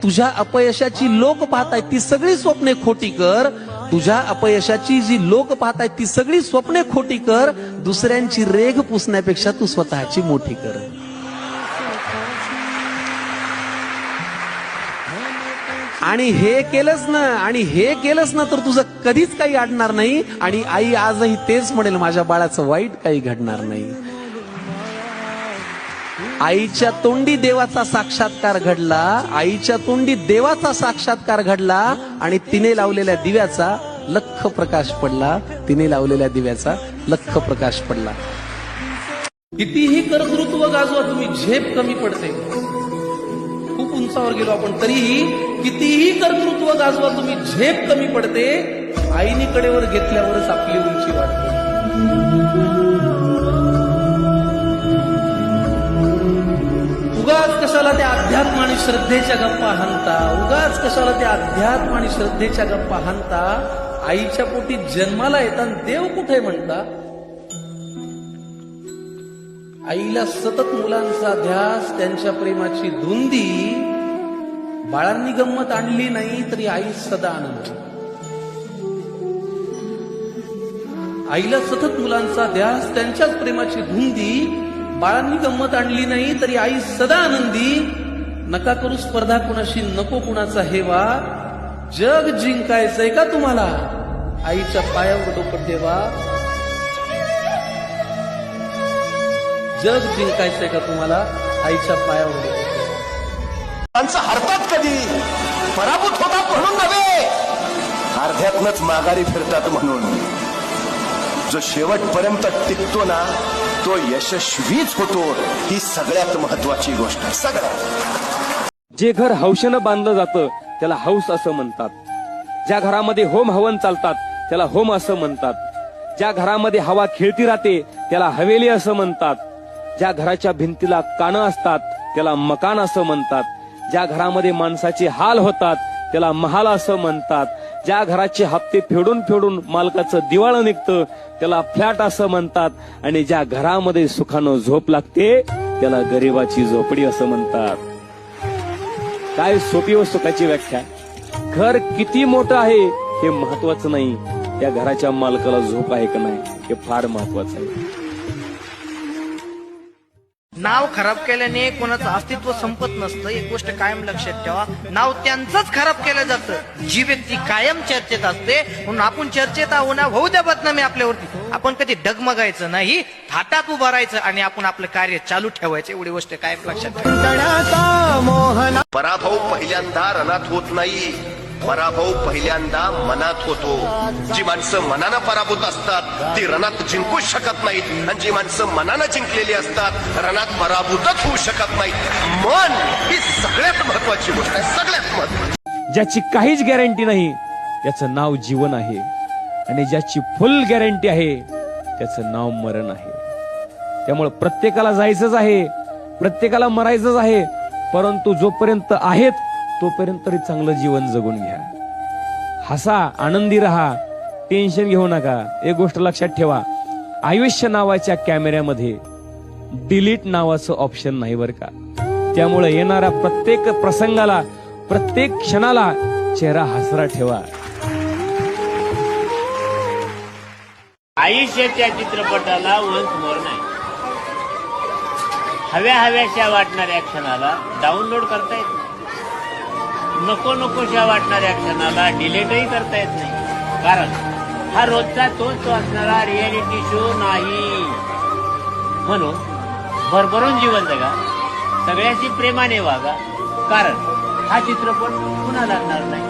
तुझ्या अपयशाची लोक पाहतायत ती सगळी स्वप्ने खोटी कर. तुझ्या अपयशाची जी लोक पाहतायत ती सगळी स्वप्ने खोटी कर. दुसऱ्यांची रेघ पुसण्यापेक्षा तू स्वतःची मोठी कर. आणि हे केलंस ना तर तुझं कधीच काही अडणार नाही. आणि आई आजही तेच म्हणेल, माझ्या बाळाचं वाईट काही घडणार नाही. आईच्या तोंडी देवाचा साक्षात्कार घडला. आईच्या तोंडी देवाचा साक्षात्कार घडला आणि तिने लावलेल्या दिव्याचा लख प्रकाश पडला. तिने लावलेल्या दिव्याचा लख प्रकाश पडला. कितीही कर्तृत्व गाजवा तुम्ही, झेप कमी पडते. खूप उंचावर गेलो आपण तरीही कितीही कर्तृत्व गाजवा तुम्ही, झेप कमी पडते. आईने कडेवर घेतल्यावरच आपली उंची वाढते. उगाच कशाला त्या अध्यात्म आणि श्रद्धेच्या गप्पा हाणता. उगाच कशाला त्या अध्यात्म आणि श्रद्धेच्या गप्पा हाणता. आईच्या पोटी जन्माला येताना देव कुठे म्हणता. आईला सतत मुलांचा ध्यास, त्यांच्या प्रेमाची धुंदी. बाळांनी गंमत आणली नाही तरी आई सदा आनंद. आईला सतत मुलांचा ध्यास, त्यांच्याच प्रेमाची धुंदी. बाळांनी गंमत आणली नाही तरी आई सदा आनंदी. नका करू स्पर्धा कुणाशी, नको कुणाचा हेवा. जग जिंकायचंय का तुम्हाला, आईच्या पायावर डोकं ठेवा. जग जिंकायचंय का तुम्हाला, आईच्या पायावर डोकं ठेवा. माणसं हरतात कधी, पराभूत होतात म्हणून नव्हे, अर्ध्यातनच माघारी फिरतात म्हणून. जो शेवटपर्यंत टिकतो ना तो यशस्वीच होतो. ही सगळ्यात महत्वाची गोष्ट आहे. सगळ्यात जे घर हौशेनं बांधलं जातं त्याला हौस असं म्हणतात. ज्या घरामध्ये होम हवन चालतात त्याला होम असं म्हणतात. ज्या घरामध्ये हवा खेळती राहते त्याला हवेली असं म्हणतात. ज्या घराच्या भिंतीला कानं असतात त्याला मकान असं म्हणतात. ज्या घरामध्ये माणसाचे हाल होतात त्याला महाल असं म्हणतात. ज्या घराचे हप्ते फेडून फेडून मालकाचं दिवाळं निघतं त्याला फ्लॅट असं म्हणतात. आणि ज्या घरामध्ये सुखानं झोप लागते त्याला गरिबाची झोपडी असं म्हणतात. काय सोपी व सुखाची व्याख्या. घर किती मोठं आहे हे महत्वाचं नाही, त्या घराच्या मालकाला झोप आहे का नाही हे फार महत्वाचं आहे. नाव खराब केल्याने कोणाचं अस्तित्व संपत नसतं. एक गोष्ट कायम लक्षात ठेवा, नाव त्यांचंच खराब केलं जातं जी व्यक्ती कायम चर्चेत असते. म्हणून आपण चर्चेत होऊ द्या बदनामी आपल्यावरती. आपण कधी डगमगायचं नाही, थाटात उभं राहायचं आणि आपण आपलं कार्य चालू ठेवायचं. एवढी गोष्ट कायम लक्षात ठेवा. पराभव पहिल्यांदा रणात होत नाही, पराभव पहिल्यांदा मनात होतो. जी माणसं मनानं पराभूत असतात ती रणात जिंकूच शकत नाहीत, आणि जी माणसं मनानं जिंकलेली असतात रणात पराभूतच होऊ शकत नाहीत. मन ही सगळ्यात महत्वाची गोष्ट आहे, सगळ्यात महत्वाची. ज्याची काहीच गॅरंटी नाही त्याचं नाव जीवन आहे, आणि ज्याची फुल गॅरंटी आहे त्याचं नाव मरण आहे. त्यामुळे प्रत्येकाला जायचंच आहे, प्रत्येकाला मरायचंच आहे. परंतु जोपर्यंत आहेत तोपर्यंत तरी चांगलं जीवन जगून घ्या. हसा, आनंदी राहा, टेन्शन घेऊ नका. एक गोष्ट लक्षात ठेवा, आयुष्य नावाच्या कॅमेऱ्यामध्ये डिलीट नावाचं ऑप्शन नाही बरं का. त्यामुळे येणाऱ्या प्रत्येक प्रसंगाला, प्रत्येक क्षणाला चेहरा हसरा ठेवा. आयुष्याच्या चित्रपटाला वन्स मोर नाही. हव्याशा वाटणाऱ्या क्षणाला डाउनलोड करता येत नाही. नकोशा वाटणाऱ्या क्षणाला डिलीटही करता येत नाही. कारण हा रोजचा तोच असणारा रियालिटी शो नाही. म्हणून भरभरून जीवन जगा, सगळ्याशी प्रेमाने वागा. कारण हा चित्रपट पुन्हा लागणार नाही.